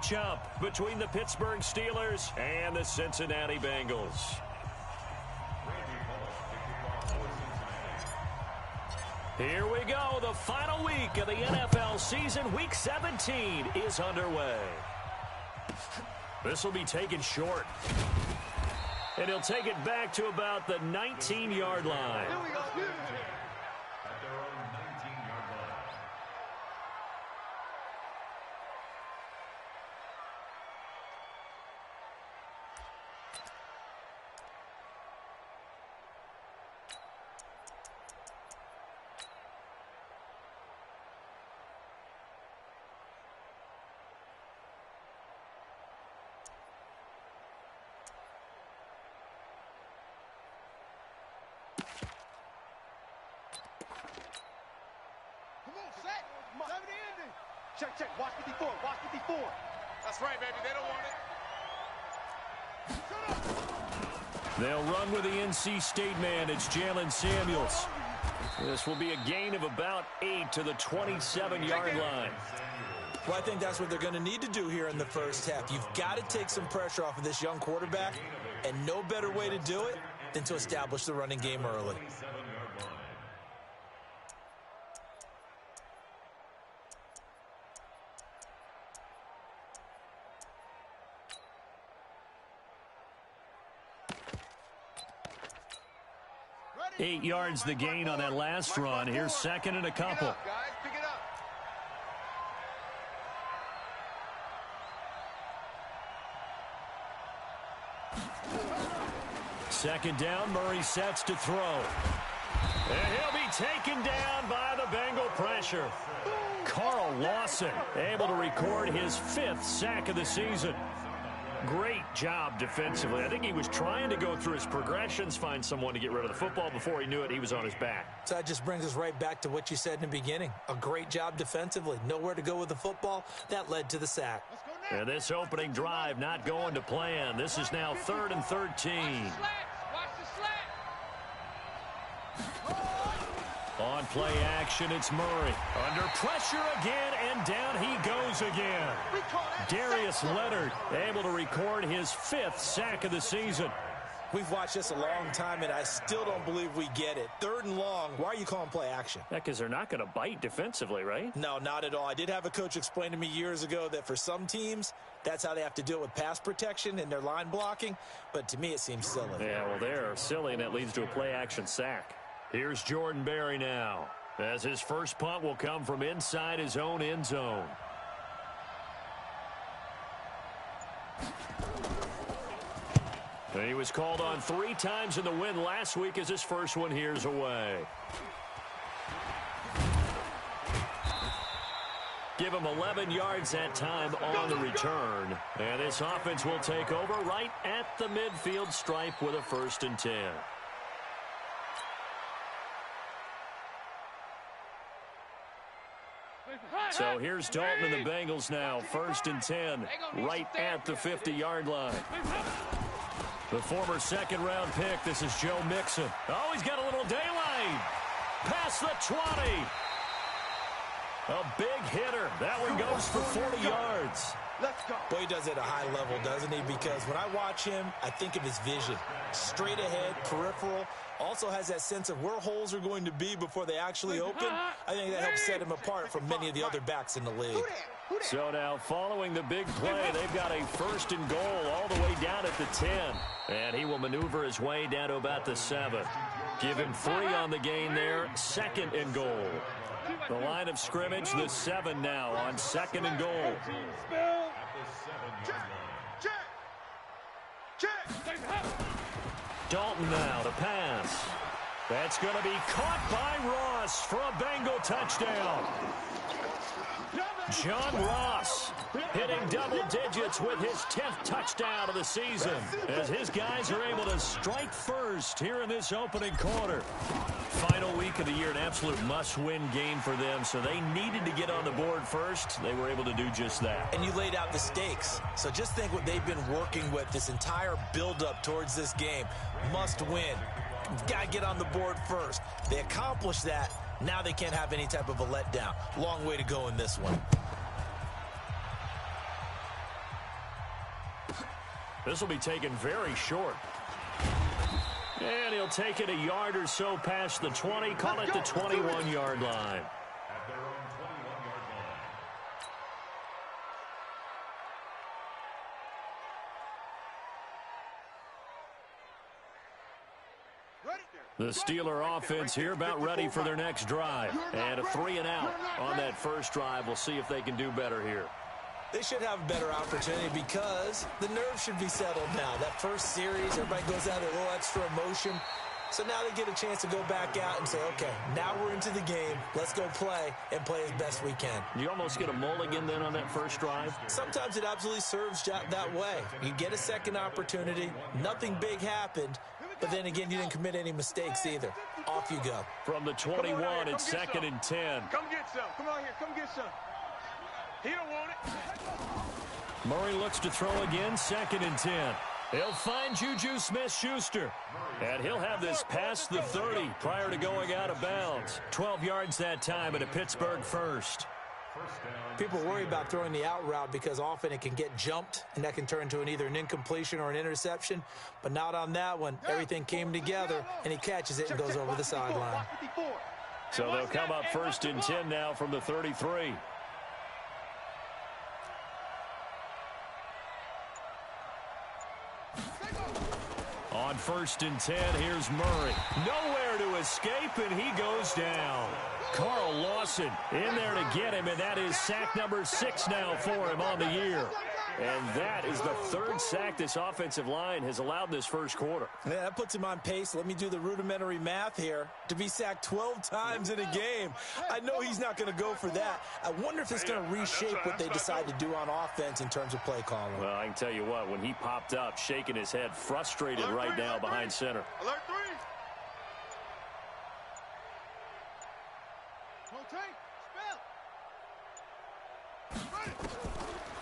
matchup between the Pittsburgh Steelers and the Cincinnati Bengals. Here we go. The final week of the NFL season. Week 17 is underway. This will be taken short. And he'll take it back to about the 19-yard line. Here we go. At their own 19-yard line. Check. Watch 54. Watch 54. That's right, baby. They don't want it. They'll run with the NC State man. It's Jalen Samuels. This will be a gain of about 8 to the 27-yard line. Well, I think that's what they're going to need to do here in the first half. You've got to take some pressure off of this young quarterback, and no better way to do it than to establish the running game early. 8 yards the gain on that last run. Here's second and a couple. Pick it up. Second down, Murray sets to throw. And he'll be taken down by the Bengal pressure. Carl Lawson able to record his 5th sack of the season. Great job defensively. I think he was trying to go through his progressions, find someone to get rid of the football. Before he knew it, he was on his back. So that just brings us right back to what you said in the beginning. A great job defensively. Nowhere to go with the football. That led to the sack. And this opening drive not going to plan. This is now 3rd and 13. On play action, it's Murray. Under pressure again, and down he goes again. Darius Leonard able to record his 5th sack of the season. We've watched this a long time, and I still don't believe we get it. 3rd and long, why are you calling play action? Yeah, because they're not going to bite defensively, right? No, not at all. I did have a coach explain to me years ago that for some teams, that's how they have to deal with pass protection and their line blocking, but to me it seems silly. Yeah, well, they're silly, and it leads to a play action sack. Here's Jordan Berry now, as his first punt will come from inside his own end zone. And he was called on 3 times in the win last week as his first one here's away. Give him 11 yards that time on the return. And this offense will take over right at the midfield stripe with a 1st and 10. So here's Dalton and the Bengals now. 1st and 10, right at the 50-yard line. The former second-round pick, this is Joe Mixon. Oh, he's got a little daylight. Past the 20. A big hitter. That one goes for 40 yards. Let's go. Boy, he does it at a high level, doesn't he? Because when I watch him, I think of his vision. Straight ahead, peripheral. Also has that sense of where holes are going to be before they actually open. I think that helps set him apart from many of the other backs in the league. So now following the big play, they've got a 1st and goal all the way down at the 10. And he will maneuver his way down to about the 7. Give him 3 on the gain there. 2nd and goal. The line of scrimmage, the 7 now on 2nd and goal. Dalton now to pass. That's going to be caught by Ross for a Bengal touchdown. John Ross hitting double digits with his 10th touchdown of the season as his guys are able to strike first here in this opening quarter. Final week of the year, an absolute must-win game for them, so they needed to get on the board first. They were able to do just that. And you laid out the stakes. So just think what they've been working with this entire build-up towards this game. Must win. Got to get on the board first. They accomplished that. Now they can't have any type of a letdown. Long way to go in this one. This will be taken very short. And he'll take it a yard or so past the 20, call it the 21-yard line. At their own 21-yard line. The Steeler offense here about ready for their next drive. And a 3 and out on that first drive. We'll see if they can do better here. They should have a better opportunity because the nerves should be settled now. That first series, everybody goes out a little extra emotion. So now they get a chance to go back out and say, okay, now we're into the game. Let's go play and play as best we can. You almost get a mulligan then on that first drive? Sometimes it absolutely serves that way. You get a second opportunity. Nothing big happened. But then again, you didn't commit any mistakes either. Off you go. From the 21, it's 2nd and 10. Come get some. Come on here. Come get some. He don't want it. Murray looks to throw again, 2nd and 10. He'll find Juju Smith-Schuster. And he'll have this past the 30 prior to going out of bounds. 12 yards that time at a Pittsburgh first. People worry about throwing the out route because often it can get jumped, and that can turn into either an incompletion or an interception. But not on that one. Everything came together, and he catches it and goes over the sideline. So they'll come up 1st and 10 now from the 33. On 1st and 10, here's Murray. Nowhere to escape, and he goes down. Carl Lawson in there to get him, and that is sack number 6 now for him on the year. And that is the 3rd sack this offensive line has allowed this first quarter. Yeah, that puts him on pace. Let me do the rudimentary math here. To be sacked 12 times in a game, I know he's not going to go for that. I wonder if it's going to reshape what they decide to do on offense in terms of play calling. Well, I can tell you what, when he popped up, shaking his head, frustrated right now behind center. Alert 3.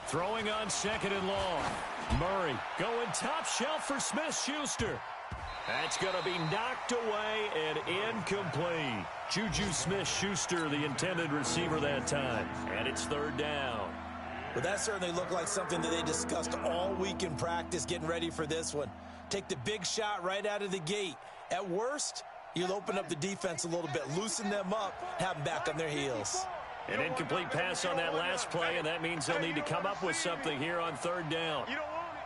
Throwing on 2nd and long. Murray going top shelf for Smith-Schuster. That's going to be knocked away and incomplete. Juju Smith-Schuster, the intended receiver that time. And it's 3rd down. Well, that certainly looked like something that they discussed all week in practice, getting ready for this one. Take the big shot right out of the gate. At worst, you'll open up the defense a little bit, loosen them up, have them back on their heels. An incomplete pass on that last play, and that means they'll need to come up with something here on 3rd down. You don't want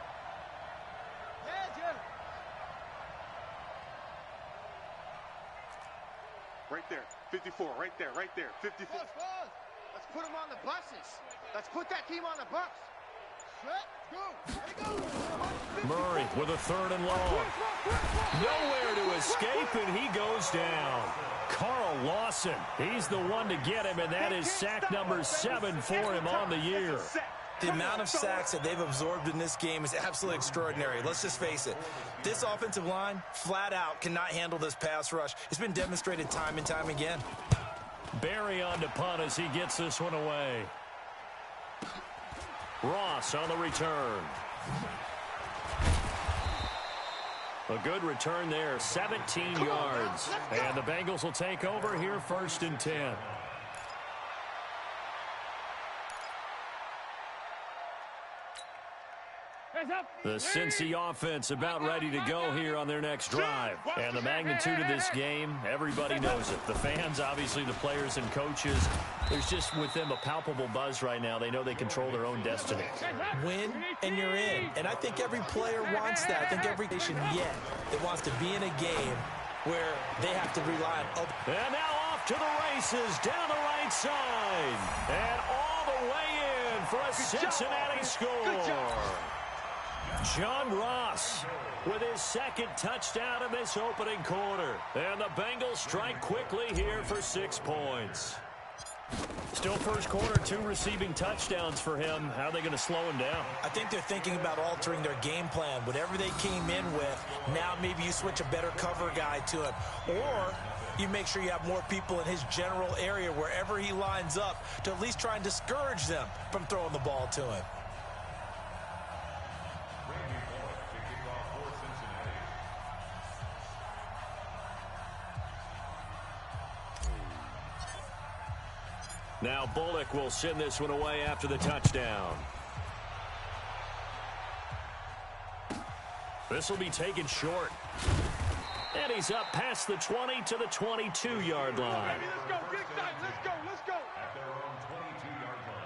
it. Right there. 54. Right there. Right there. 54. Let's put them on the buses. Let's put that team on the bus. Murray with a 3rd and long. Nowhere to escape, and he goes down. Carl Lawson, he's the one to get him, and that is sack number 7 for him on the year. The amount of sacks that they've absorbed in this game is absolutely extraordinary. Let's just face it. This offensive line, flat out, cannot handle this pass rush. It's been demonstrated time and time again. Barry on to punt as he gets this one away. Ross on the return. A good return there, 17 yards. And the Bengals will take over here 1st and 10. The Cincy offense about ready to go here on their next drive. And the magnitude of this game, everybody knows it. The fans, obviously the players and coaches, there's just with them a palpable buzz right now. They know they control their own destiny. Win and you're in. And I think every player wants that. I think every nation yet that wants to be in a game where they have to rely on. And now off to the races down the right side. And all the way in for a Cincinnati score. John Ross with his 2nd touchdown in this opening quarter. And the Bengals strike quickly here for 6 points. Still first quarter, 2 receiving touchdowns for him. How are they going to slow him down? I think they're thinking about altering their game plan. Whatever they came in with, now maybe you switch a better cover guy to him. Or you make sure you have more people in his general area wherever he lines up to at least try and discourage them from throwing the ball to him. Now Bullock will send this one away after the touchdown. This will be taken short. And he's up past the 20 to the 22-yard line. Let's go. Get excited. Let's go. Let's go. At their own 22-yard line.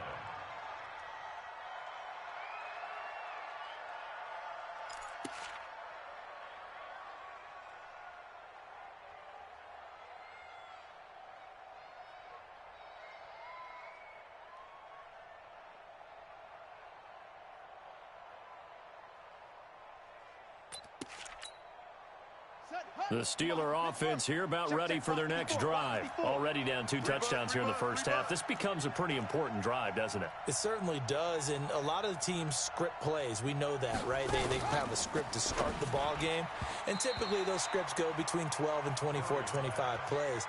The Steeler offense here about ready for their next drive. Already down 2 touchdowns here in the first half. This becomes a pretty important drive, doesn't it? It certainly does, and a lot of the teams script plays. We know that, right? They have a script to start the ball game, and typically those scripts go between 12 and 24, 25 plays.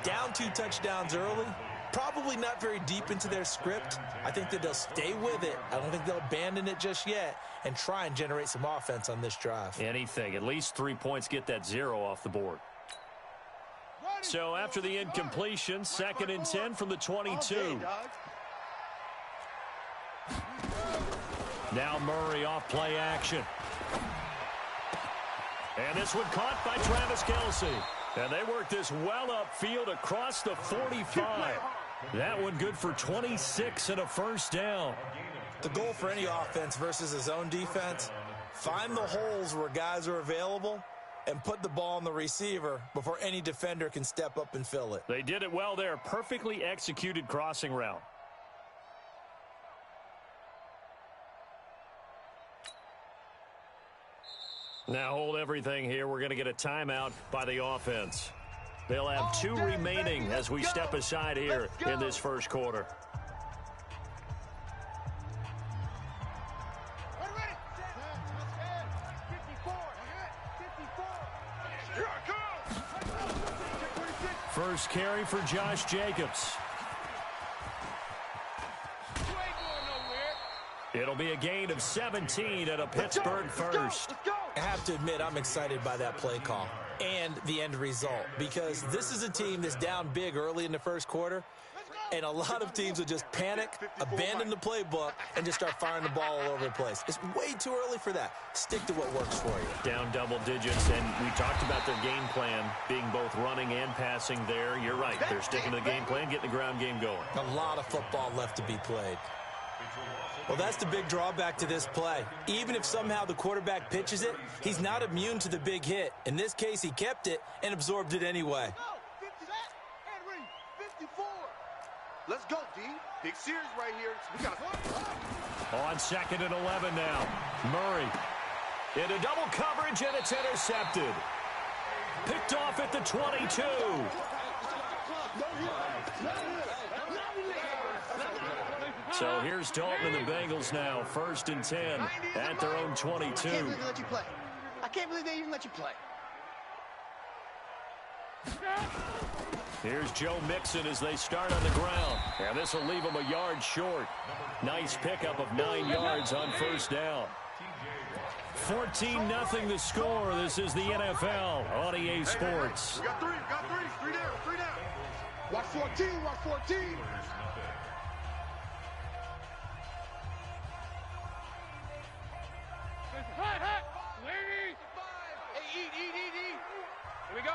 Down 2 touchdowns early, probably not very deep into their script. I think that they'll stay with it. I don't think they'll abandon it just yet and try and generate some offense on this drive. Anything. At least 3 points, get that 0 off the board. So after the incompletion, 2nd and 10 from the 22. Now Murray off play action. And this one caught by Travis Kelce. And they work this well upfield across the 45. That one good for 26 and a first down. The goal for any offense versus his own defense, find the holes where guys are available and put the ball on the receiver before any defender can step up and fill it. They did it well there. Perfectly executed crossing route. Now hold everything here. We're going to get a timeout by the offense. They'll have 2 remaining as we step aside here in this first quarter. First carry for Josh Jacobs. It'll be a gain of 17 at a Pittsburgh first. I have to admit, I'm excited by that play call and the end result, because this is a team that's down big early in the first quarter, and a lot of teams will just panic, abandon the playbook, and just start firing the ball all over the place. It's way too early for that. Stick to what works for you. Down double digits, and we talked about their game plan being both running and passing there. You're right. They're sticking to the game plan, getting the ground game going. A lot of football left to be played. Well, that's the big drawback to this play. Even if somehow the quarterback pitches it, he's not immune to the big hit. In this case, he kept it and absorbed it anyway. Let's go, D. Big series right here. We got On 2nd and 11 now. Murray into double coverage, and it's intercepted. Picked off at the 22. So here's Dalton and the Bengals now. 1st and 10 at their own 22. I can't believe they let you play. I can't believe they even let you play. Here's Joe Mixon as they start on the ground. And this will leave him a yard short. Nice pickup of 9 yards on first down. 14-0 the score. This is the NFL on EA Sports. We got 3. Three down. Watch 14. Hey, eat. Here we go.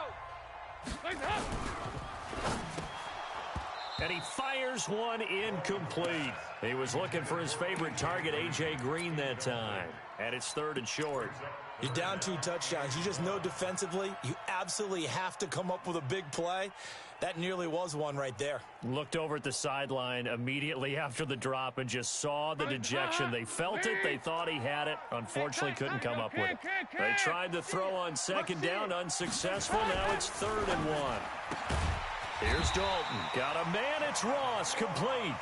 And he fires one incomplete. He was looking for his favorite target, A.J. Green, that time. And it's 3rd and short. You're down 2 touchdowns. You just know defensively you absolutely have to come up with a big play. That nearly was one right there. Looked over at the sideline immediately after the drop and just saw the dejection. They felt it. They thought he had it. Unfortunately, couldn't come up with it. They tried to throw on 2nd down. Unsuccessful. Now it's 3rd and 1. Here's Dalton. Got a man. It's Ross. Complete.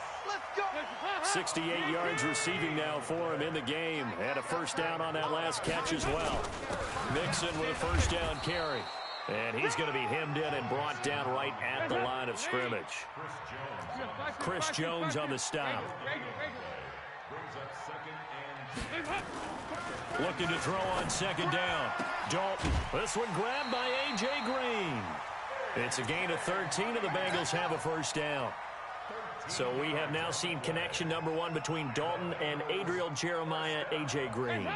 68 yards receiving now for him in the game. And a first down on that last catch as well. Mixon with a first down carry. And he's going to be hemmed in and brought down right at the line of scrimmage. Chris Jones on the stop. Looking to throw on 2nd down. Dalton. This one grabbed by A.J. Green. It's a gain of 13, and the Bengals have a first down. So we have now seen connection number 1 between Dalton and Adriel Jeremiah, A.J. Green.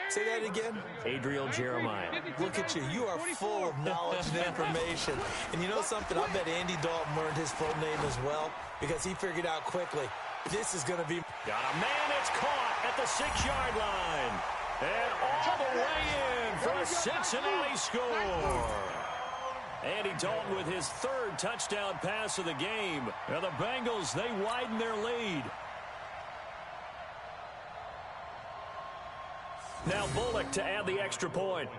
Say that again? Adriel Jeremiah. Look at you. You are full of knowledge and information. And you know something? I bet Andy Dalton learned his full name as well because he figured out quickly. This is going to be... Got a man, it's caught at the 6-yard line. And all the way in for a Cincinnati score. Andy Dalton with his 3rd touchdown pass of the game. And the Bengals, they widen their lead. Now Bullock to add the extra point.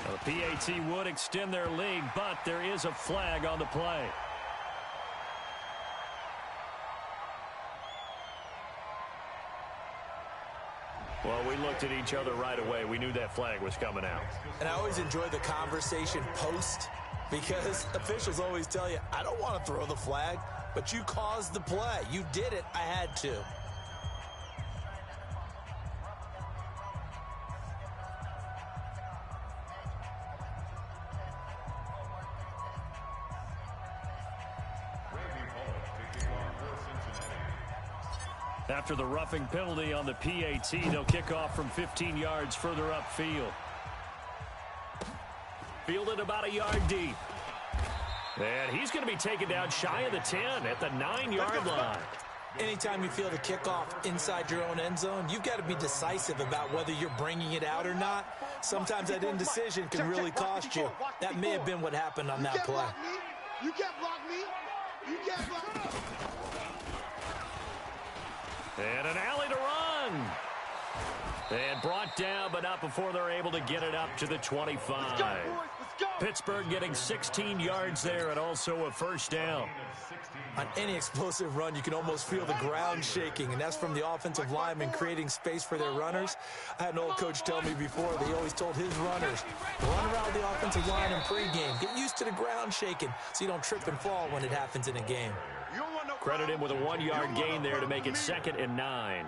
Now the PAT would extend their lead, but there is a flag on the play. Well, we looked at each other right away. We knew that flag was coming out. And I always enjoy the conversation post because officials always tell you, I don't want to throw the flag, but you caused the play. You did it. I had to. After the roughing penalty on the PAT, they'll kick off from 15 yards further upfield. Fielded about a yard deep. And he's going to be taken down shy of the 10 at the 9-yard line. Anytime you field a kickoff inside your own end zone, you've got to be decisive about whether you're bringing it out or not. Sometimes that indecision can really cost you. That may have been what happened on that play. You can't block me. You can't block me. And an alley to run. And brought down, but not before they're able to get it up to the 25. Let's go, boys. Let's go. Pittsburgh getting 16 yards there and also a first down. On any explosive run, you can almost feel the ground shaking, and that's from the offensive linemen creating space for their runners. I had an old coach tell me before, they always told his runners, run around the offensive line in pregame. Get used to the ground shaking so you don't trip and fall when it happens in a game. Credit him with a 1-yard gain there to make it 2nd and 9.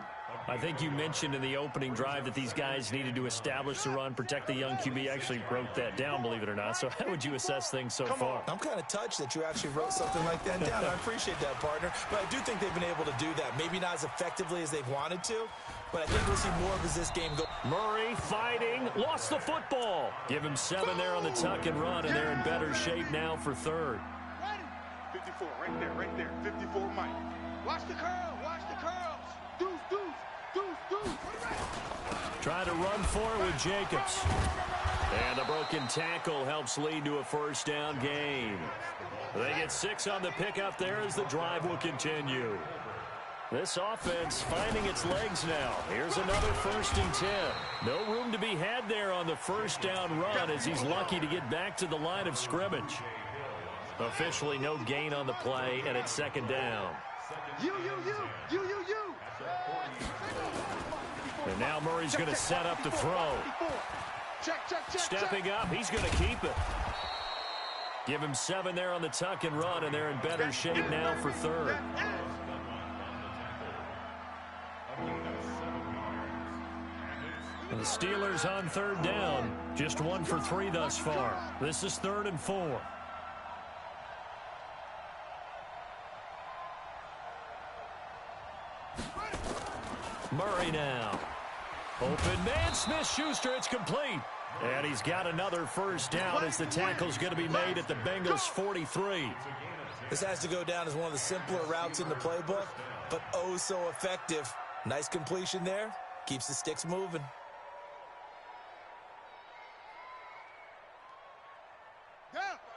I think you mentioned in the opening drive that these guys needed to establish the run, protect the young QB. Actually wrote that down, believe it or not. So how would you assess things so far? I'm kind of touched that you actually wrote something like that down. I appreciate that, partner. But I do think they've been able to do that. Maybe not as effectively as they've wanted to, but I think we'll see more of as this game goes. Murray fighting, lost the football. Give him 7 there on the tuck and run, and they're in better shape now for 3rd. 54, right there. 54, Mike. Watch the curl. Watch the curls. Deuce, deuce, deuce, deuce. Try to run for it with Jacobs. And the broken tackle helps lead to a first down gain. They get 6 on the pickup there as the drive will continue. This offense finding its legs now. Here's another 1st and 10. No room to be had there on the first down run as he's lucky to get back to the line of scrimmage. Officially no gain on the play, and it's 2nd down. You. And now Murray's going to set up to throw. Check. Stepping up, he's going to keep it. Give him 7 there on the tuck and run, and they're in better shape now for 3rd. And the Steelers on 3rd down. Just 1 for 3 thus far. This is 3rd and 4. Murray now. Open man, Smith-Schuster, it's complete. And he's got another first down as the tackle's going to be made at the Bengals' 43. This has to go down as one of the simpler routes in the playbook, but oh so effective. Nice completion there. Keeps the sticks moving.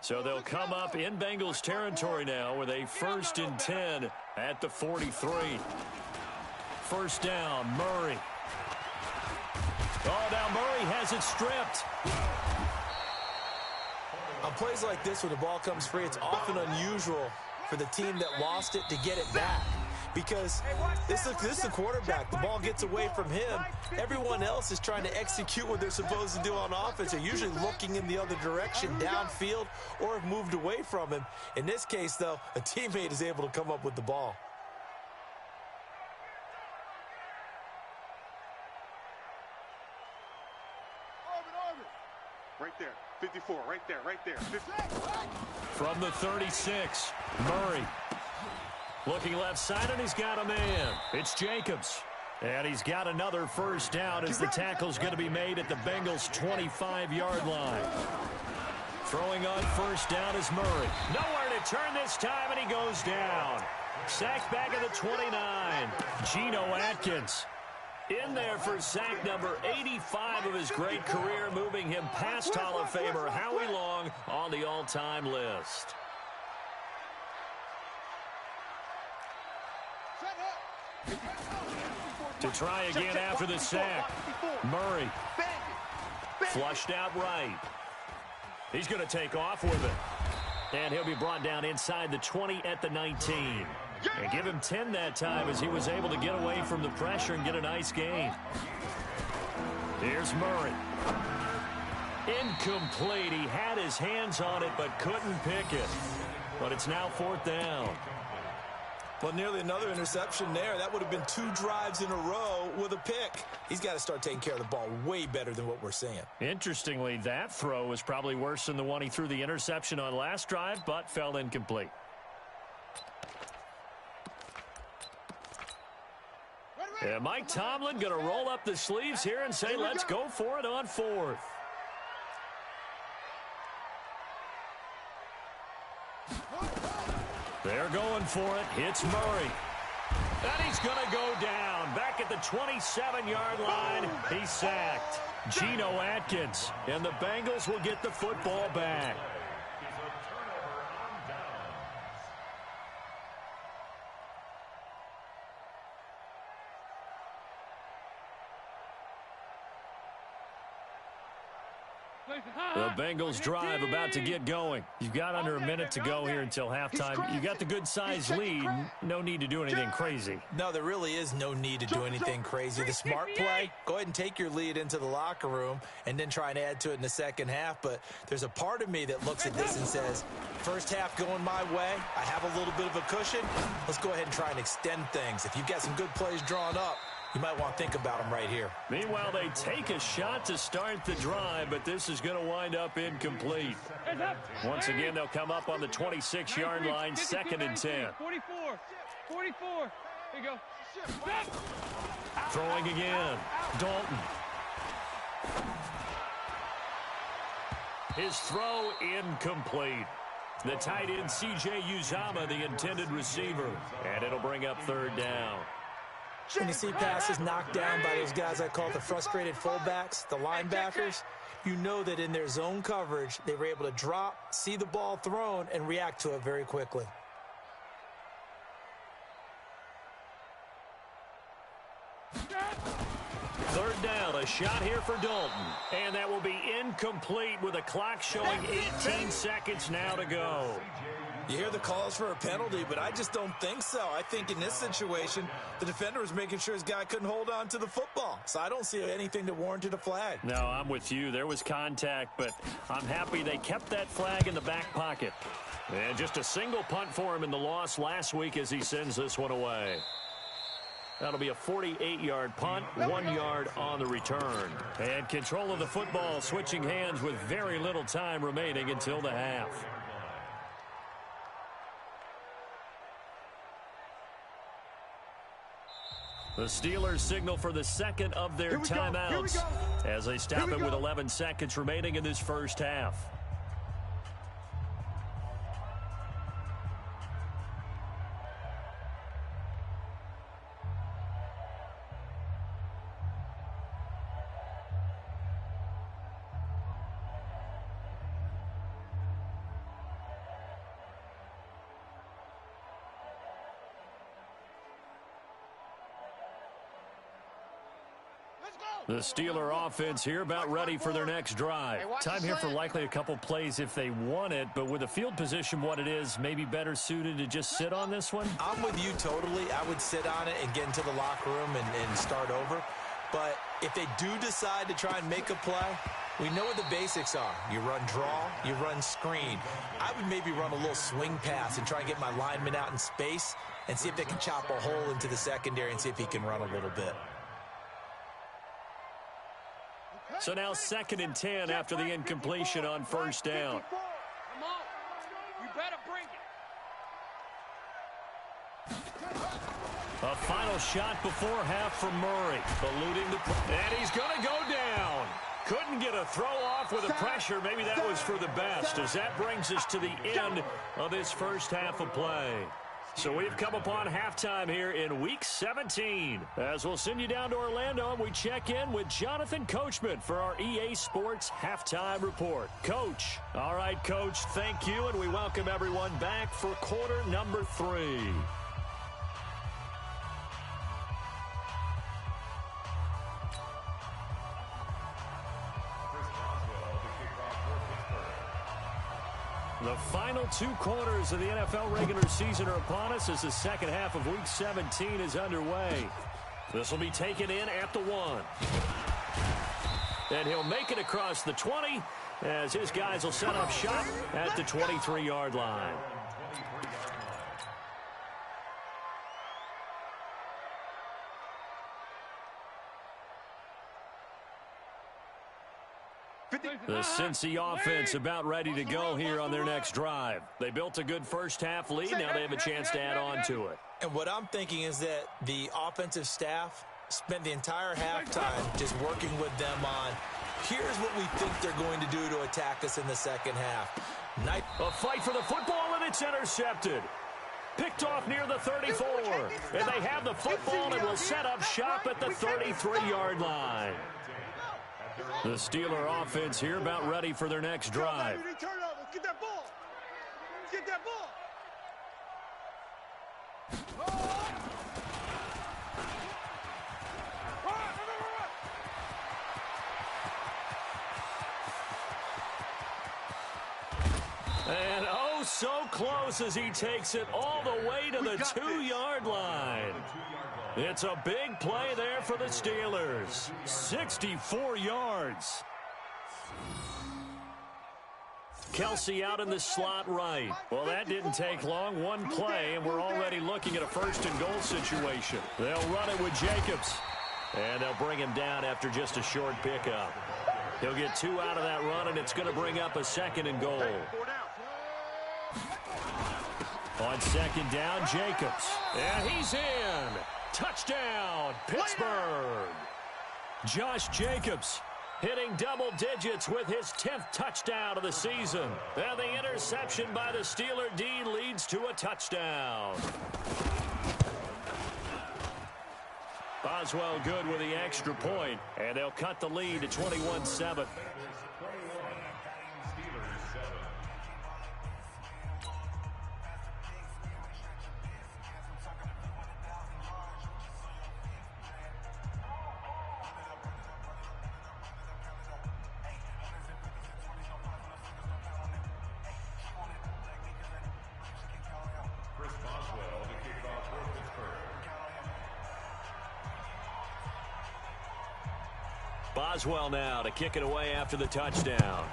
So they'll come up in Bengals territory now with a 1st and 10 at the 43. First down, Murray. Oh, now Murray has it stripped. On plays like this, when the ball comes free, it's often unusual for the team that lost it to get it back. Because this is the quarterback. The ball gets away from him. Everyone else is trying to execute what they're supposed to do on offense. They're usually looking in the other direction, downfield, or have moved away from him. In this case, though, a teammate is able to come up with the ball. Right there, 54. 54, right there, right there. 50. From the 36, Murray. Looking left side, and he's got a man. It's Jacobs. And he's got another first down as the tackle's going to be made at the Bengals' 25-yard line. Throwing on first down is Murray. Nowhere to turn this time, and he goes down. Sacked back at the 29. Geno Atkins in there for sack number 85 of his great career, moving him past Hall of Famer Howie Long on the all-time list. To try again after the sack. Murray. Flushed out right. He's going to take off with it. And he'll be brought down inside the 20 at the 19. And give him 10 that time as he was able to get away from the pressure and get a nice gain. Here's Murray. Incomplete. He had his hands on it but couldn't pick it. But it's now fourth down. Well, nearly another interception there. That would have been 2 drives in a row with a pick. He's got to start taking care of the ball way better than what we're seeing. Interestingly, that throw was probably worse than the one he threw the interception on last drive, but fell incomplete. And Mike Tomlin going to roll up the sleeves here and say, let's go for it on fourth. They're going for it. It's Murray. And he's going to go down. Back at the 27-yard line. He's sacked. Geno Atkins. And the Bengals will get the football back. The Bengals drive about to get going. You've got under a minute to go here until halftime. You got the good-sized lead. No need to do anything crazy. No, there really is no need to do anything crazy. The smart play, go ahead and take your lead into the locker room and then try and add to it in the second half. But there's a part of me that looks at this and says, first half going my way. I have a little bit of a cushion. Let's go ahead and try and extend things. If you've got some good plays drawn up, you might want to think about them right here. Meanwhile, they take a shot to start the drive, but this is going to wind up incomplete. Once again, they'll come up on the 26-yard line, 2nd and 10. 44. 44. Here you go. Throwing again. Dalton. His throw incomplete. The tight end, C.J. Uzomah, the intended receiver. And it'll bring up 3rd down. When you see passes knocked down by those guys I call the frustrated fullbacks, the linebackers, you know that in their zone coverage, they were able to drop, see the ball thrown, and react to it very quickly. Third down, a shot here for Dalton. And that will be incomplete with the clock showing 18 seconds now to go. You hear the calls for a penalty, but I just don't think so. I think in this situation, the defender was making sure his guy couldn't hold on to the football. So I don't see anything that warranted a flag. No, I'm with you. There was contact, but I'm happy they kept that flag in the back pocket. And just a single punt for him in the loss last week as he sends this one away. That'll be a 48-yard punt, 1 yard on the return. And control of the football switching hands with very little time remaining until the half. The Steelers signal for the second of their timeouts as they stop it with 11 seconds remaining in this first half. The Steeler offense here about ready for their next drive. Time here for likely a couple plays if they want it, but with the field position what it is, maybe better suited to just sit on this one? I'm with you totally. I would sit on it and get into the locker room and start over. But if they do decide to try and make a play, we know what the basics are. You run draw, you run screen. I would maybe run a little swing pass and try and get my lineman out in space and see if they can chop a hole into the secondary and see if he can run a little bit. So now 2nd and 10 after the incompletion on first down. Come on. You better bring it. A final shot before half from Murray. Eluding the... And he's going to go down. Couldn't get a throw off with the pressure. Maybe that was for the best, as that brings us to the end of this first half of play. So we've come upon halftime here in Week 17. As we'll send you down to Orlando, and we check in with Jonathan Coachman for our EA Sports Halftime Report. Coach. All right, Coach, thank you, and we welcome everyone back for quarter number 3. The final 2 quarters of the NFL regular season are upon us as the second half of Week 17 is underway. This will be taken in at the 1. And he'll make it across the 20 as his guys will set up shop at the 23-yard line. The Cincy offense about ready to go here on their next drive. They built a good first half lead. Now they have a chance to add on to it. And what I'm thinking is that the offensive staff spent the entire halftime just working with them on, here's what we think they're going to do to attack us in the second half. A fight for the football, and it's intercepted. Picked off near the 34. And they have the football and will set up shop at the 33-yard line. The Steeler offense here about ready for their next drive. Get that ball. Get that ball. And oh, so close as he takes it all the way to the 2-yard line. It's a big play there for the Steelers. 64 yards. Kelsey out in the slot right. Well, that didn't take long. One play, and we're already looking at a 1st and goal situation. They'll run it with Jacobs. And they'll bring him down after just a short pickup. He'll get 2 out of that run, and it's going to bring up a 2nd and goal. On 2nd down, Jacobs. And he's in. Touchdown, Pittsburgh. Josh Jacobs hitting double digits with his 10th touchdown of the season. And the interception by the Steeler D leads to a touchdown. Boswell good with the extra point, and they'll cut the lead to 21-7. Boswell now to kick it away after the touchdown.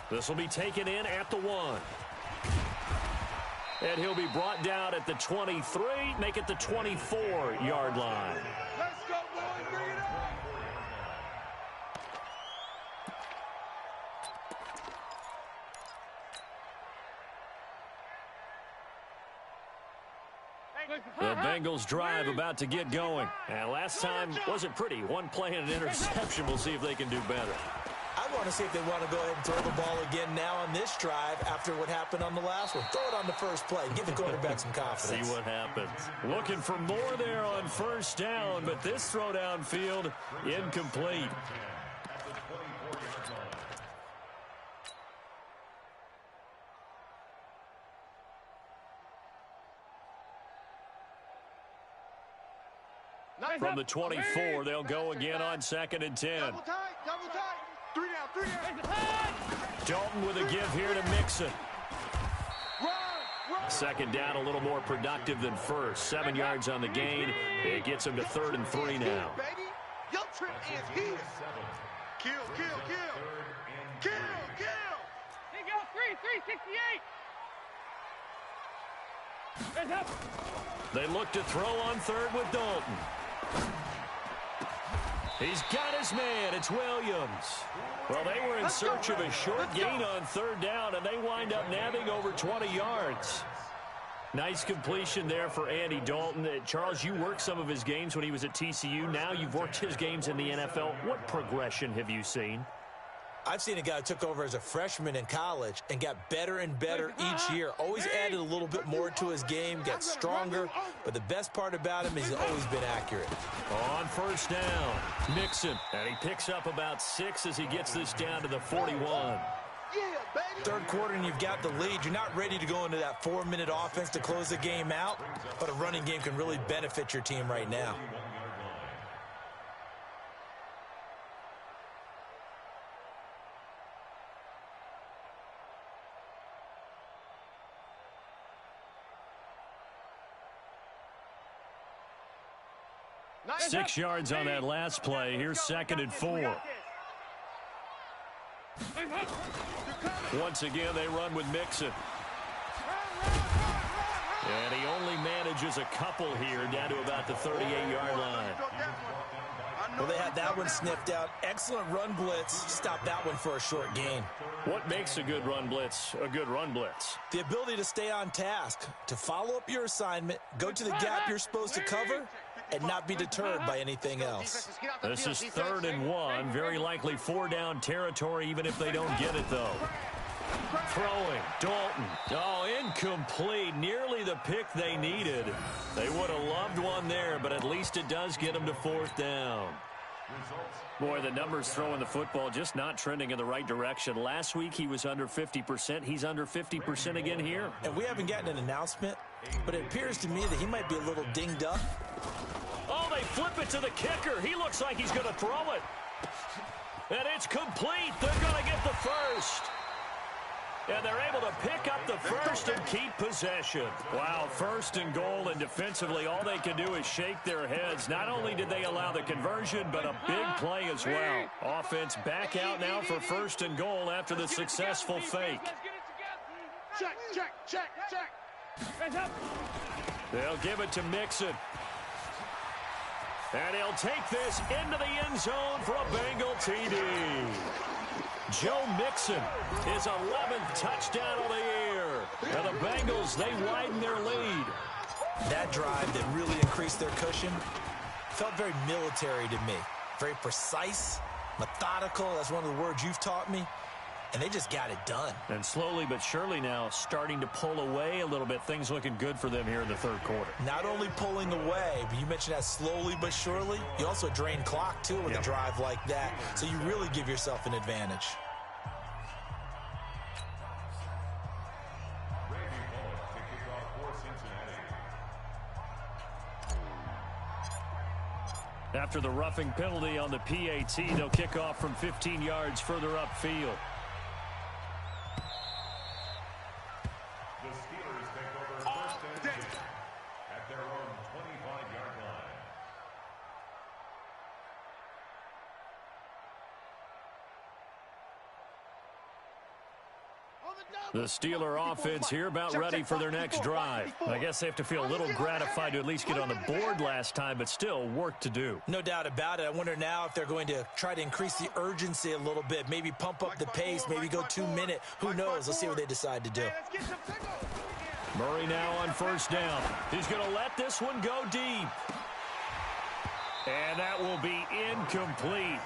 This will be taken in at the 1. And he'll be brought down at the 23, make it the 24-yard line. Let's go, boys. Bring it on. The Bengals drive about to get going. And last time wasn't pretty. One play and an interception. We'll see if they can do better. I want to see if they want to go ahead and throw the ball again now on this drive after what happened on the last one. Throw it on the first play. Give the quarterback some confidence. See what happens. Looking for more there on first down, but this throw downfield incomplete. From the 24, they'll go again on 2nd and 10. Double tight, double tight. 3 down. Dalton with a give here to Mixon. Run. 2nd down, a little more productive than first. 7 yards on the gain. It gets him to 3rd and 3 now. Baby, your trip is here. Kill. He go 368. They look to throw on 3rd with Dalton. He's got his man. It's Williams. Well, they were in search of a short gain on third down, and they wind up nabbing over 20 yards. Nice completion there for Andy Dalton. Charles, you worked some of his games when he was at TCU. Now you've worked his games in the NFL. What progression have you seen? I've seen a guy who took over as a freshman in college and got better and better each year. Always added a little bit more to his game, got stronger. But the best part about him is he's always been accurate. On first down, Mixon. And he picks up about 6 as he gets this down to the 41. Third quarter and you've got the lead. You're not ready to go into that 4-minute offense to close the game out. But a running game can really benefit your team right now. Nice. 6 yards on that last play. Here's 2nd and 4. Once again, they run with Mixon. And he only manages a couple here down to about the 38-yard line. Well, they had that one sniffed out. Excellent run blitz. Stop that one for a short gain. What makes a good run blitz a good run blitz? The ability to stay on task, to follow up your assignment, go to the gap you're supposed to cover, and not be deterred by anything else. This is 3rd and 1. Very likely 4-down territory, even if they don't get it, though. Throwing, Dalton. Oh, incomplete. Nearly the pick they needed. They would have loved one there, but at least it does get them to 4th down. Boy, the numbers throwing the football just not trending in the right direction. Last week he was under 50%. He's under 50% again here. And we haven't gotten an announcement, but it appears to me that he might be a little dinged up. Oh, they flip it to the kicker. He looks like he's going to throw it. And it's complete. They're going to get the first. And they're able to pick up the first and keep possession. Wow, 1st and goal, and defensively all they can do is shake their heads. Not only did they allow the conversion, but a big play as well. Offense back out now for 1st and goal after the successful fake. Check, check, check, check. They'll give it to Mixon. And he'll take this into the end zone for a Bengal TD. Joe Mixon, his 11th touchdown of the year. And the Bengals, they widen their lead. That drive that really increased their cushion felt very military to me. Very precise, methodical. That's one of the words you've taught me. And they just got it done. And slowly but surely now starting to pull away a little bit. Things looking good for them here in the 3rd quarter. Not only pulling away, but you mentioned that slowly but surely. You also drain clock, too, with a drive like that. So you really give yourself an advantage. After the roughing penalty on the PAT, they'll kick off from 15 yards further upfield. The Steelers take over 1st and 10 at their own 25-yard line. The Steeler offense here about ready for their next drive. I guess they have to feel a little gratified to at least get on the board last time, but still work to do. No doubt about it. I wonder now if they're going to try to increase the urgency a little bit, maybe pump up the pace, maybe go 2-minute. Who knows? Let's see what they decide to do. Murray now on 1st down. He's going to let this one go deep. And that will be incomplete.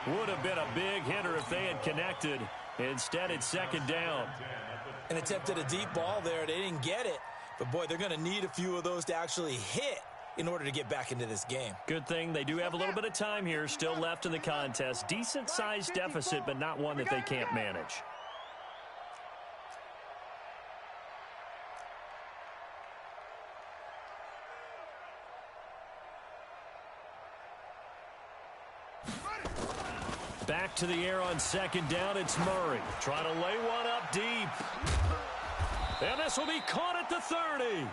Would have been a big hitter if they had connected. Instead, it's 2nd down. An attempt at a deep ball there. They didn't get it. But, boy, they're going to need a few of those to actually hit in order to get back into this game. Good thing they do have a little bit of time here still left in the contest. Decent-sized deficit, but not one that they can't manage. Back to the air on 2nd down. It's Murray trying to lay one up deep. And this will be caught at the 30.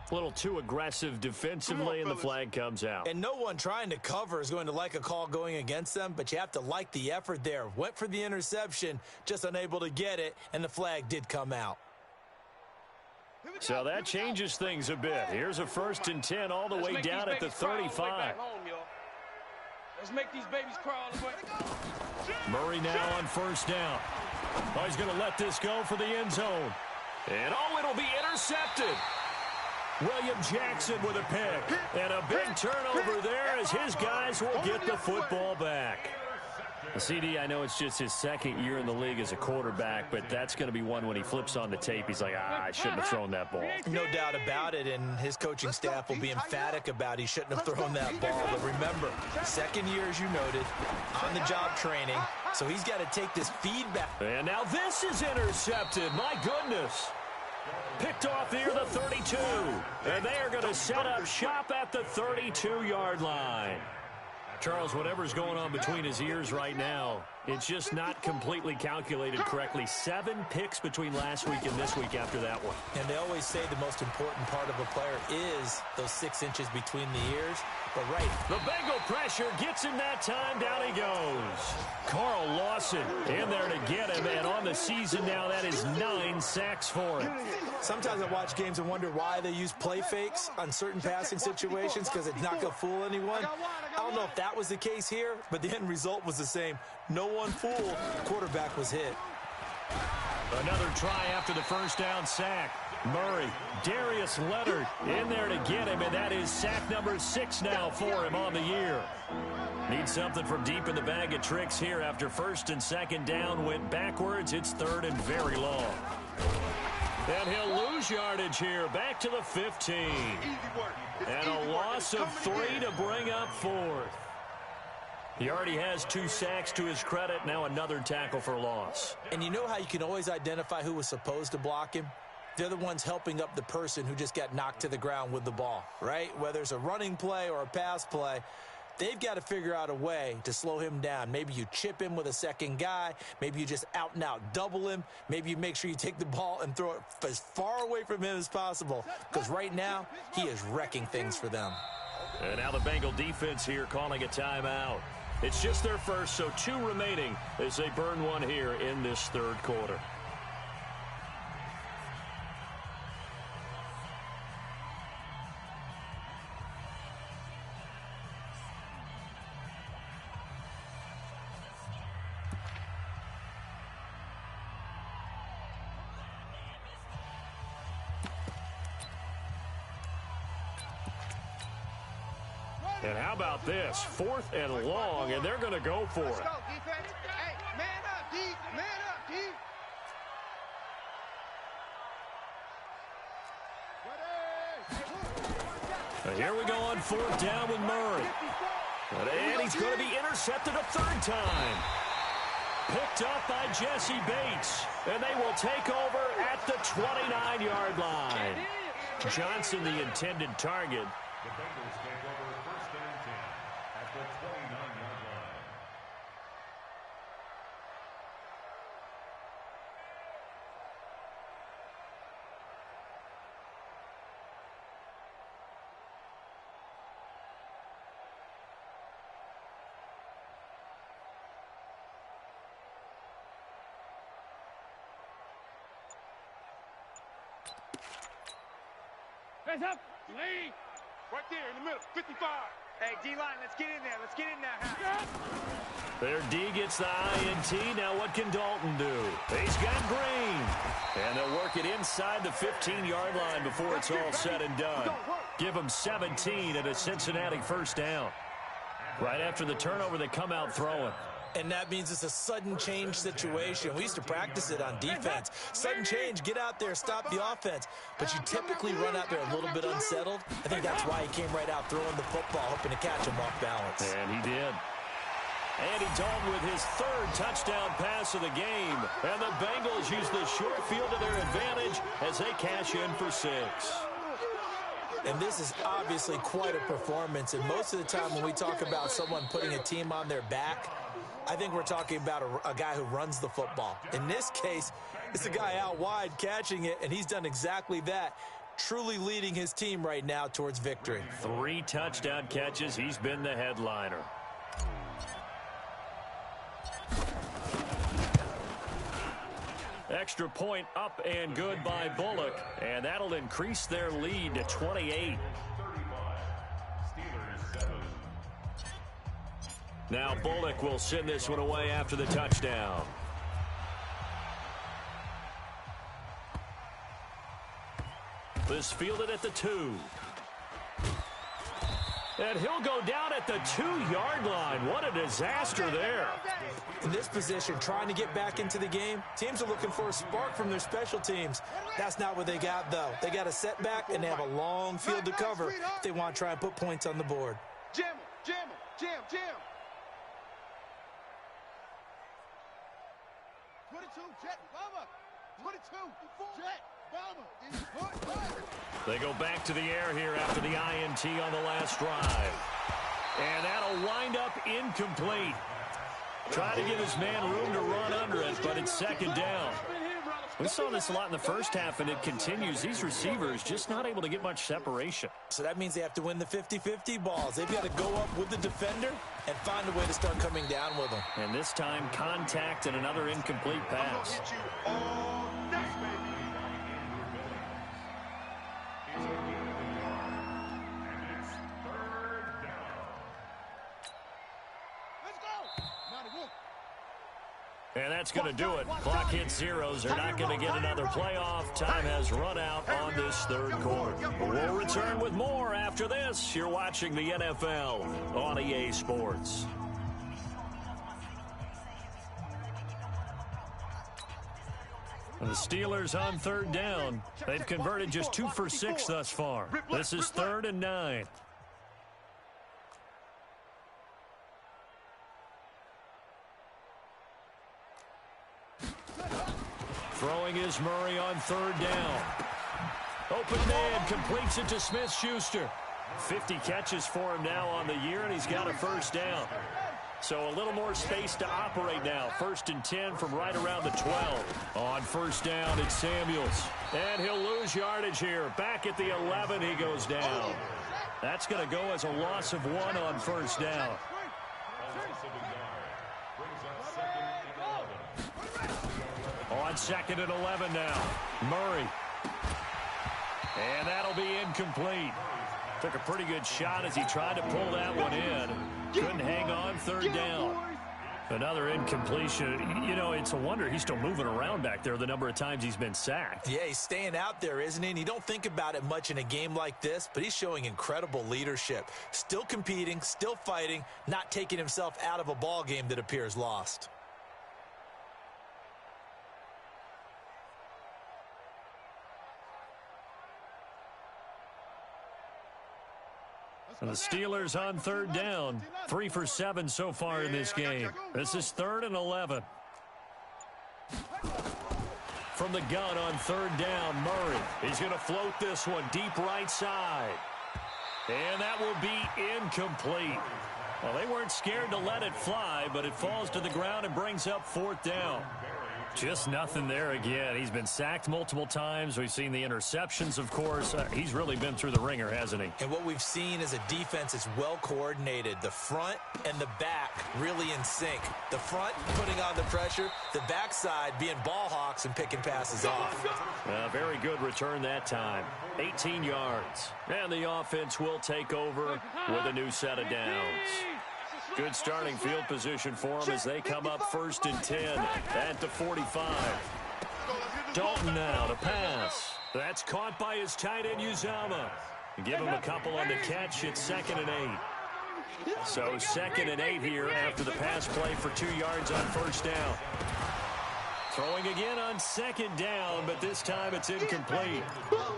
A little too aggressive defensively, and the flag comes out. And no one trying to cover is going to like a call going against them, but you have to like the effort there. Went for the interception, just unable to get it, and the flag did come out. So that changes things a bit. Here's a 1st and 10 all the way down at the 35. Let's make these babies crawl all the way. Murray now on 1st down. Oh, he's going to let this go for the end zone. And, oh, it'll be intercepted. William Jackson with a pick. And a big turnover there as his guys will get the football back. CD, I know it's just his 2nd year in the league as a quarterback, but that's going to be one when he flips on the tape. He's like, I shouldn't have thrown that ball. No doubt about it, and his coaching staff will be emphatic about he shouldn't have thrown that ball. But remember, 2nd year, as you noted, on-the-job training, so he's got to take this feedback. And now this is intercepted. My goodness. Picked off near the 32. And they are going to set up shop at the 32-yard line. Charles, whatever's going on between his ears right now, it's just not completely calculated correctly. 7 picks between last week and this week after that one. And they always say the most important part of a player is those 6 inches between the ears. But right. The Bengal pressure gets him that time. Down he goes. Carl Lawson in there to get him. And on the season now, that is 9 sacks for him. Sometimes I watch games and wonder why they use play fakes on certain passing situations, because it's not going to fool anyone. I don't know if that was the case here, but the end result was the same. No one fooled. The quarterback was hit. Another try after the 1st down sack. Murray, Darius Leonard in there to get him, and that is sack number 6 now for him on the year. Need something from deep in the bag of tricks here after 1st and 2nd down went backwards. It's 3rd and very long. And he'll lose yardage here, back to the 15. And a loss of 3 to bring up 4th. He already has 2 sacks to his credit, now another tackle for loss. And you know how you can always identify who was supposed to block him? They're the ones helping up the person who just got knocked to the ground with the ball, right? Whether it's a running play or a pass play, they've got to figure out a way to slow him down. Maybe you chip him with a 2nd guy. Maybe you just out-and-out double him. Maybe you make sure you take the ball and throw it as far away from him as possible, because right now he is wrecking things for them. And now the Bengal defense here calling a timeout. It's just their first, so 2 remaining as they burn one here in this 3rd quarter. And how about this? 4th and long, and they're going to go for it. Let's go, defense. Hey, man up, D. Man up, D. And here we go on 4th down with Murray. And he's going to be intercepted a 3rd time. Picked up by Jesse Bates. And they will take over at the 29-yard line. Johnson, the intended target. The Bengals take over 1st and 10 at the 29-yard line. Hands up. Lee. Right there in the middle. 55. Hey, D-line, let's get in there. Let's get in there. Their D gets the INT. Now what can Dalton do? He's got Green. And they'll work it inside the 15-yard line before it's all said and done. Give them 17 and a Cincinnati 1st down. Right after the turnover, they come out throwing. And that means it's a sudden change situation. We used to practice it on defense. Sudden change, get out there, stop the offense. But you typically run out there a little bit unsettled. I think that's why he came right out throwing the football, hoping to catch him off balance. And he did. Andy Dalton with his 3rd touchdown pass of the game. And the Bengals use the short field to their advantage as they cash in for 6. And this is obviously quite a performance. And most of the time when we talk about someone putting a team on their back, I think we're talking about a guy who runs the football. In this case, it's a guy out wide catching it, and he's done exactly that. truly leading his team right now towards victory. 3 touchdown catches. He's been the headliner. Extra point up and good by Bullock, and that'll increase their lead to 28. Now Bullock will send this one away after the touchdown. This fielded at the 2. And he'll go down at the 2-yard line. What a disaster there. In this position, trying to get back into the game, teams are looking for a spark from their special teams. That's not what they got, though. They got a setback, and they have a long field to cover if they want to try and put points on the board. Jam him, jam him, jam, jam. 22, jet, bomber. 22, jet, bomber. They go back to the air here after the INT on the last drive. And that'll wind up incomplete. Try to give his man room to run under it, but it's second down. We saw this a lot in the first half, and it continues. These receivers just not able to get much separation. So that means they have to win the 50-50 balls. They've got to go up with the defender and find a way to start coming down with them. And this time, contact and another incomplete pass. And that's going to do it. Clock hits zeros. They're not going to get another playoff. Time has run out on this third quarter. We'll return with more after this. You're watching the NFL on EA Sports. The Steelers on third down. They've converted just 2 for 6 thus far. This is 3rd and 9. Throwing is Murray on third down. Open man completes it to Smith-Schuster. 50 catches for him now on the year, and he's got a first down. So a little more space to operate now. 1st and 10 from right around the 12. On first down, it's Samuels. And he'll lose yardage here. Back at the 11, he goes down. That's going to go as a loss of 1 on first down. On 2nd and 11 now. Murray. And that'll be incomplete. Took a pretty good shot as he tried to pull that one in. Couldn't hang on, 3rd down. Another incompletion. You know, it's a wonder he's still moving around back there the number of times he's been sacked. Yeah, he's staying out there, isn't he? And you don't think about it much in a game like this, but he's showing incredible leadership. Still competing, still fighting, not taking himself out of a ball game that appears lost. And the Steelers on third down. 3 for 7 so far in this game. This is 3rd and 11. From the gun on third down, Murray. He's going to float this one deep right side. And that will be incomplete. Well, they weren't scared to let it fly, but it falls to the ground and brings up 4th down. Just nothing there again. He's been sacked multiple times. We've seen the interceptions, of course. He's really been through the ringer, hasn't he? And what we've seen is a defense that's well coordinated. The front and the back really in sync. The front putting on the pressure, the backside being ball hawks and picking passes off. Very good return that time. 18 yards. And the offense will take over with a new set of downs. Good starting field position for them as they come up 1st and 10 at the 45. Dalton now to pass. That's caught by his tight end, Uzama. Give him a couple on the catch. It's 2nd and 8. So 2nd and 8 here after the pass play for 2 yards on first down. Throwing again on 2nd down, but this time it's incomplete.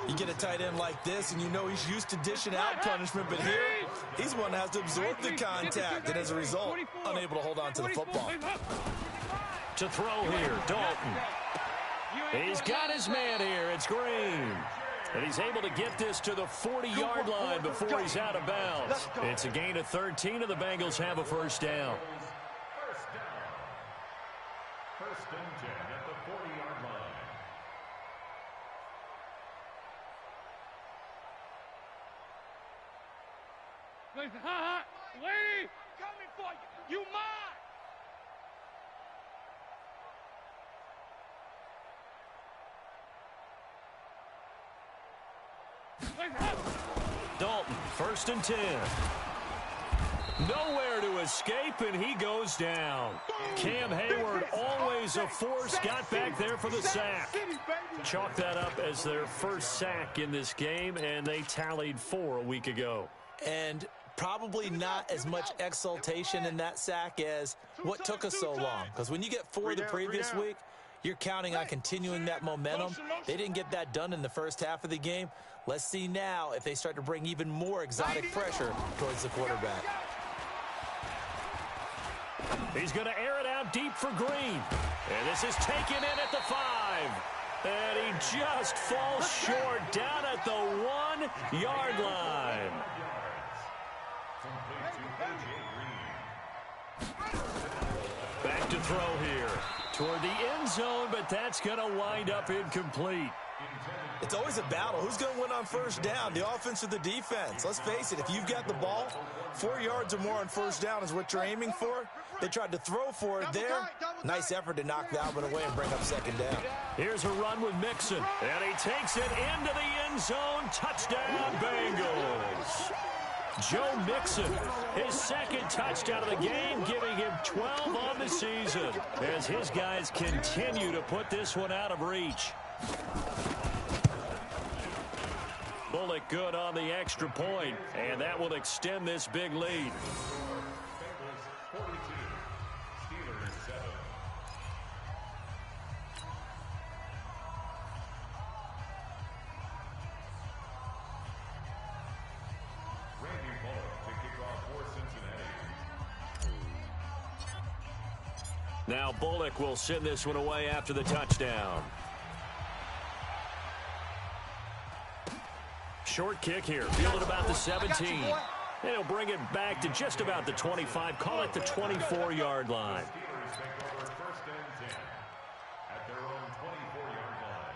You get a tight end like this, and you know he's used to dishing out punishment, but here, he's one that has to absorb the contact, and as a result, unable to hold on to the football. To throw here, Dalton. He's got his man here. It's Green. And he's able to get this to the 40-yard line before he's out of bounds. It's a gain of 13, and the Bengals have a first down. First and 10 at the 40-yard line. Lady! Coming for you! You mine! Dalton, 1st and 10. Nowhere to escape, and he goes down. Cam Hayward, always a force, got back there for the sack. Chalk that up as their first sack in this game, and they tallied 4 a week ago. And probably not as much exultation in that sack as what took us so long. Because when you get 4 the previous week, you're counting on continuing that momentum. They didn't get that done in the first half of the game. Let's see now if they start to bring even more exotic pressure towards the quarterback. He's going to air it out deep for Green. And this is taken in at the 5. And he just falls short down at the 1-yard line. Back to throw here toward the end zone, but that's going to wind up incomplete. It's always a battle. Who's going to win on first down, the offense or the defense? Let's face it, if you've got the ball, 4 yards or more on first down is what you're aiming for. They tried to throw for it there. Nice effort to knock that one away and bring up 2nd down. Here's a run with Mixon, and he takes it into the end zone. Touchdown, Bengals. Joe Mixon, his 2nd touchdown of the game, giving him 12 on the season as his guys continue to put this one out of reach. Bullock good on the extra point, and that will extend this big lead. Bengals 42, Steelers 7. Randy Bullock to kick off for Cincinnati. Now Bullock will send this one away after the touchdown. Short kick here, fielded about the 17. And he'll bring it back to just about the 25, call it the 24-yard line. Steelers take over 1st and 10 at their own 24-yard line.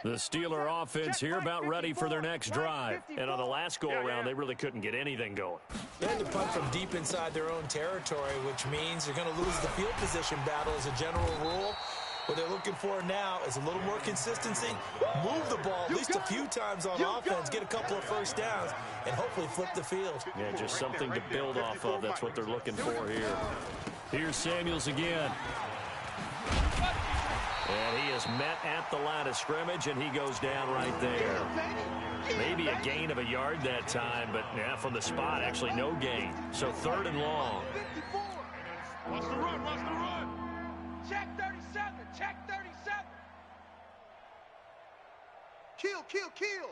The Steeler offense here about ready for their next drive. And on the last go-around, they really couldn't get anything going. They had to punt from deep inside their own territory, which means they're going to lose the field position battle as a general rule. What they're looking for now is a little more consistency, move the ball at least a few times on offense, get a couple of first downs, and hopefully flip the field. Yeah, just something to build off of. That's what they're looking for here. Here's Samuels again. And he is met at the line of scrimmage, and he goes down right there. Maybe a gain of a yard that time, but yeah, from the spot, actually no gain. So 3rd and long. Watch the run, watch the run. Check 37, check 37. Kill, kill, kill.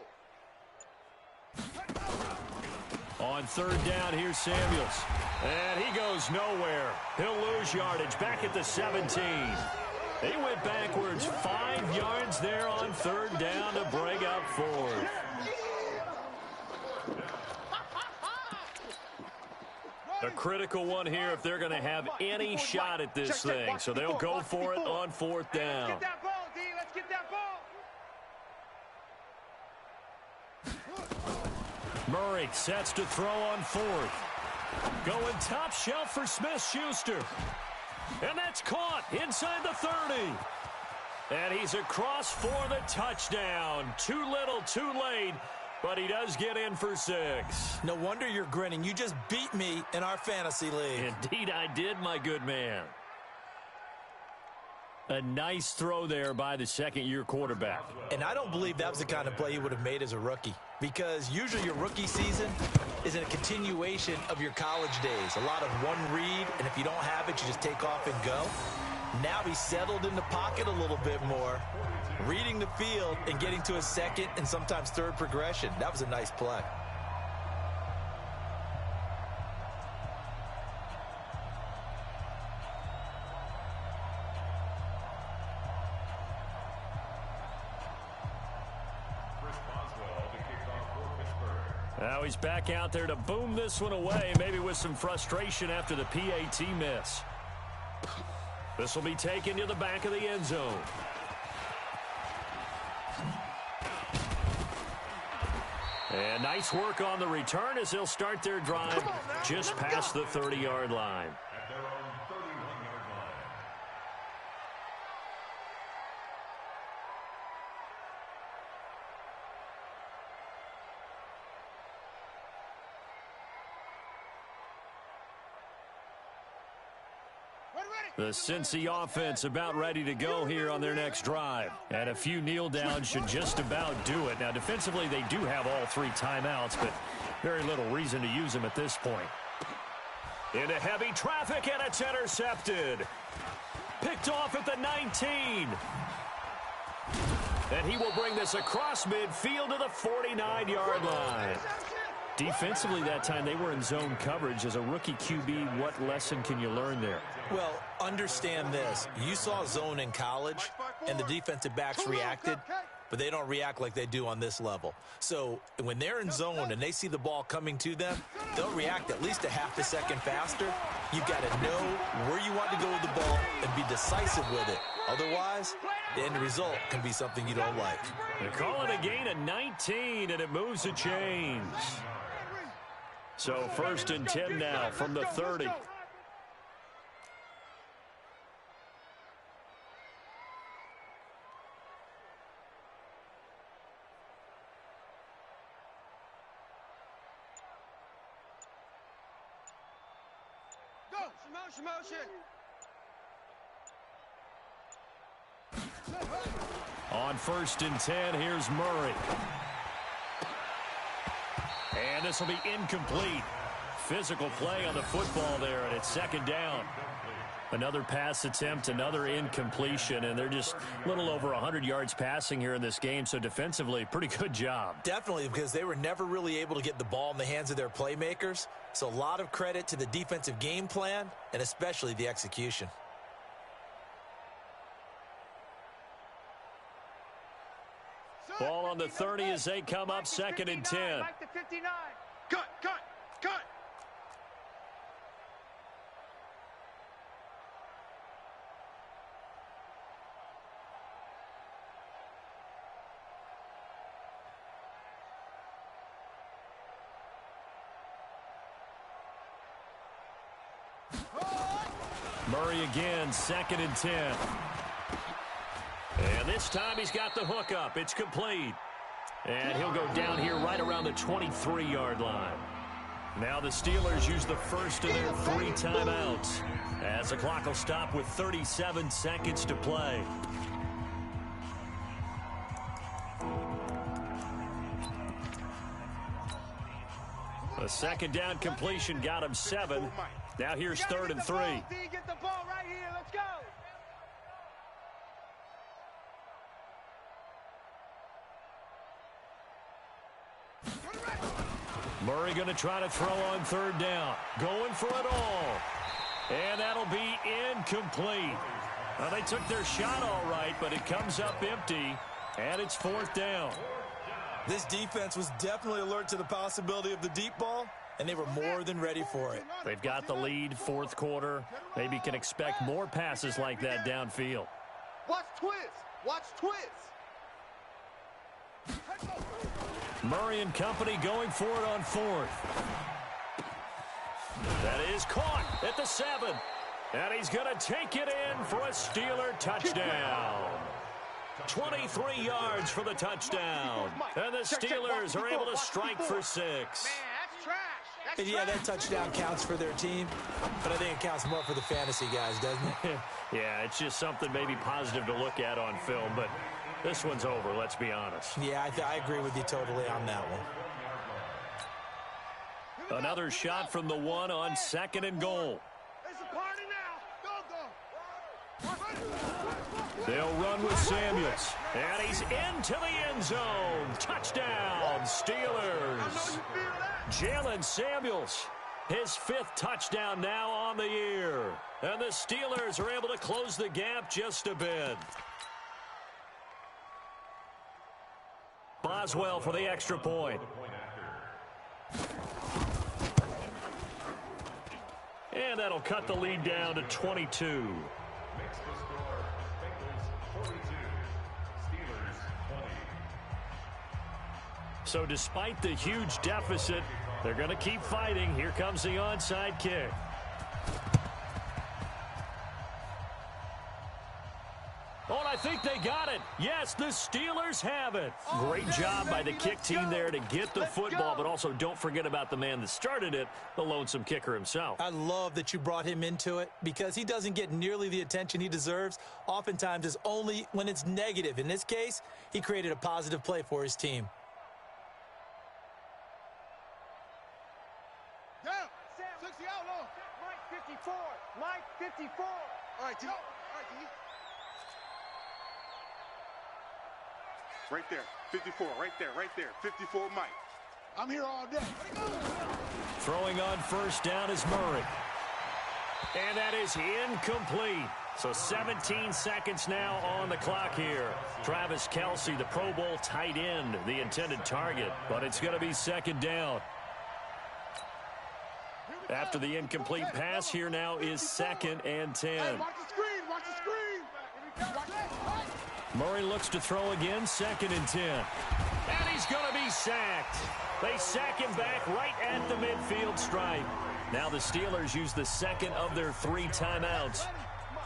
On 3rd down, here's Samuels. And he goes nowhere. He'll lose yardage back at the 17. He went backwards 5 yards there on 3rd down to bring up 4th. A critical one here if they're going to have any shot at this thing. So they'll go for it on 4th down. Let's get that ball, D. Let's get that ball. Murray sets to throw on 4th. Going top shelf for Smith-Schuster. And that's caught inside the 30. And he's across for the touchdown. Too little, too late. But he does get in for 6. No wonder you're grinning. You just beat me in our fantasy league. Indeed I did, my good man. A nice throw there by the 2nd-year quarterback. And I don't believe that was the kind of play he would have made as a rookie. Because usually your rookie season is a continuation of your college days. A lot of one read, and if you don't have it, you just take off and go. Now he's settled in the pocket a little bit more, reading the field and getting to a 2nd and sometimes 3rd progression. That was a nice play. Now he's back out there to boom this one away, maybe with some frustration after the PAT miss. This will be taken to the back of the end zone. And nice work on the return as they'll start their drive just past the 30-yard line. At their own 31-yard line. The Cincy offense about ready to go here on their next drive. And a few kneel downs should just about do it. Now, defensively, they do have all 3 timeouts, but very little reason to use them at this point. Into heavy traffic, and it's intercepted. Picked off at the 19. And he will bring this across midfield to the 49-yard line. Defensively that time, they were in zone coverage. As a rookie QB, what lesson can you learn there? Well, understand this. You saw zone in college, and the defensive backs reacted, but they don't react like they do on this level. So when they're in zone and they see the ball coming to them, they'll react at least a half a second faster. You've got to know where you want to go with the ball and be decisive with it. Otherwise, the end result can be something you don't like. They call it a gain of 19, and it moves the chains. So 1st and 10 now from the 30. Go! Motion! On 1st and 10, here's Murray. And this will be incomplete. Physical play on the football there, and it's 2nd down. Another pass attempt, another incompletion, and they're just a little over 100 yards passing here in this game, so defensively, pretty good job. Definitely, because they were never really able to get the ball in the hands of their playmakers. So a lot of credit to the defensive game plan, and especially the execution. Ball on the 30 as they come up 2nd and 10. Cut! Murray again, 2nd and 10. And this time he's got the hook up. It's complete. And he'll go down here right around the 23-yard line. Now the Steelers use the first of their 3 timeouts as the clock will stop with 37 seconds to play. A 2nd down completion got him 7. Now here's 3rd and 3. Get the ball right here. Let's go. Murray going to try to throw on 3rd down. Going for it all. And that'll be incomplete. Well, they took their shot all right, but it comes up empty, and it's 4th down. This defense was definitely alert to the possibility of the deep ball, and they were more than ready for it. They've got the lead, 4th quarter. Maybe can expect more passes like that downfield. Watch twist. Murray and company going for it on 4th. That is caught at the 7. And he's going to take it in for a Steeler touchdown. 23 yards for the touchdown. And the Steelers are able to strike for 6. Man, that's trash. And yeah, that touchdown counts for their team, but I think it counts more for the fantasy guys, doesn't it? Yeah, it's just something maybe positive to look at on film, but this one's over, let's be honest. Yeah, I agree with you totally on that one. Another shot from the 1 on 2nd and goal. It's a party now. Go. They'll run with Samuels. And he's into the end zone. Touchdown, Steelers. Jalen Samuels, his 5th touchdown now on the year. And the Steelers are able to close the gap just a bit. Boswell for the extra point. And that'll cut the lead down to 22. Makes the score Bengals 42, Steelers 20. So despite the huge deficit, they're going to keep fighting. Here comes the onside kick. Oh, and I think they got it. Yes, the Steelers have it. Great job by the kick team there to get the football, but also don't forget about the man that started it, the lonesome kicker himself. I love that you brought him into it because he doesn't get nearly the attention he deserves. Oftentimes, it's only when it's negative. In this case, he created a positive play for his team. Down. 60 out low. Mike 54. Mike 54. All right, T. All right, T. Right there. 54. Right there. Right there. 54 Mike. I'm here all day. Throwing on first down is Murray. And that is incomplete. So 17 seconds now on the clock here. Travis Kelce, the Pro Bowl tight end, the intended target. But it's going to be second down. After the incomplete pass, here now is 2nd and 10. Hey, watch the screen. Watch the screen. Watch this. Murray looks to throw again, 2nd and 10. And he's going to be sacked. They sack him back right at the midfield stripe. Now the Steelers use the second of their 3 timeouts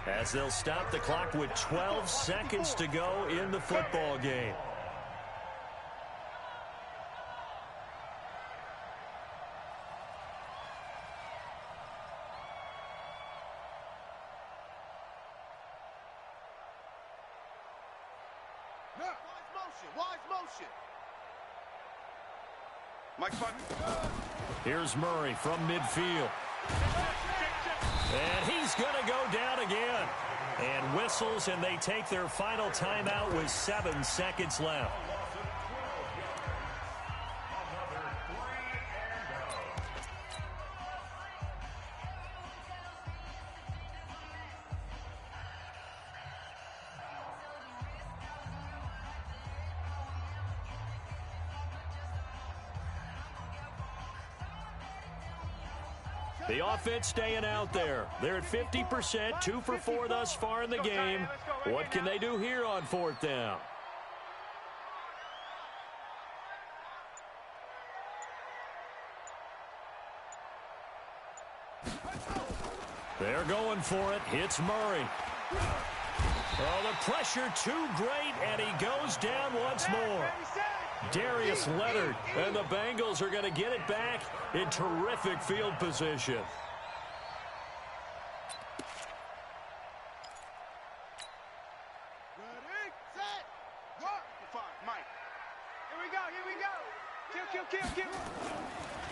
as they'll stop the clock with 12 seconds to go in the football game. Wise motion. Mike Fuck. Here's Murray from midfield. And he's going to go down again. And whistles, and they take their final timeout with 7 seconds left. The offense staying out there. They're at 50%, 2 for 4 thus far in the game. What can they do here on 4th down? They're going for it. It's Murray. Oh, the pressure too great, and he goes down once more. Darius Leonard, and the Bengals are going to get it back in terrific field position. Ready, set, work. 5 Mike. Here we go. Kill.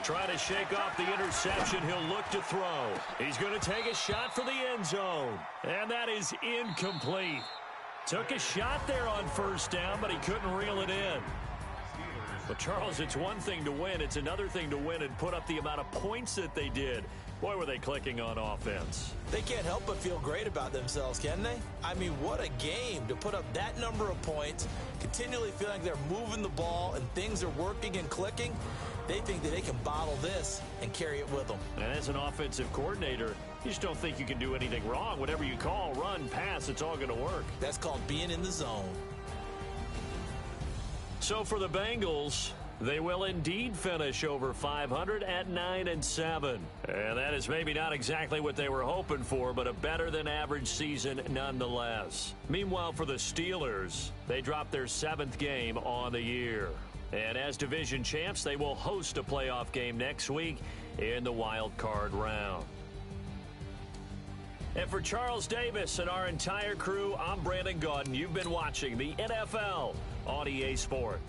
Trying to shake off the interception. He'll look to throw. He's going to take a shot for the end zone. And that is incomplete. Took a shot there on first down, but he couldn't reel it in. But, Charles, it's one thing to win. It's another thing to win and put up the amount of points that they did. Boy, were they clicking on offense. They can't help but feel great about themselves, can they? I mean, what a game to put up that number of points, continually feeling like they're moving the ball and things are working and clicking. They think that they can bottle this and carry it with them. And as an offensive coordinator, you just don't think you can do anything wrong. Whatever you call, run, pass, it's all going to work. That's called being in the zone. So for the Bengals, they will indeed finish over 500 at 9-7. And that is maybe not exactly what they were hoping for, but a better than average season nonetheless. Meanwhile, for the Steelers, they dropped their 7th game on the year. And as division champs, they will host a playoff game next week in the wild card round. And for Charles Davis and our entire crew, I'm Brandon Gaudin. You've been watching the NFL on EA Sport.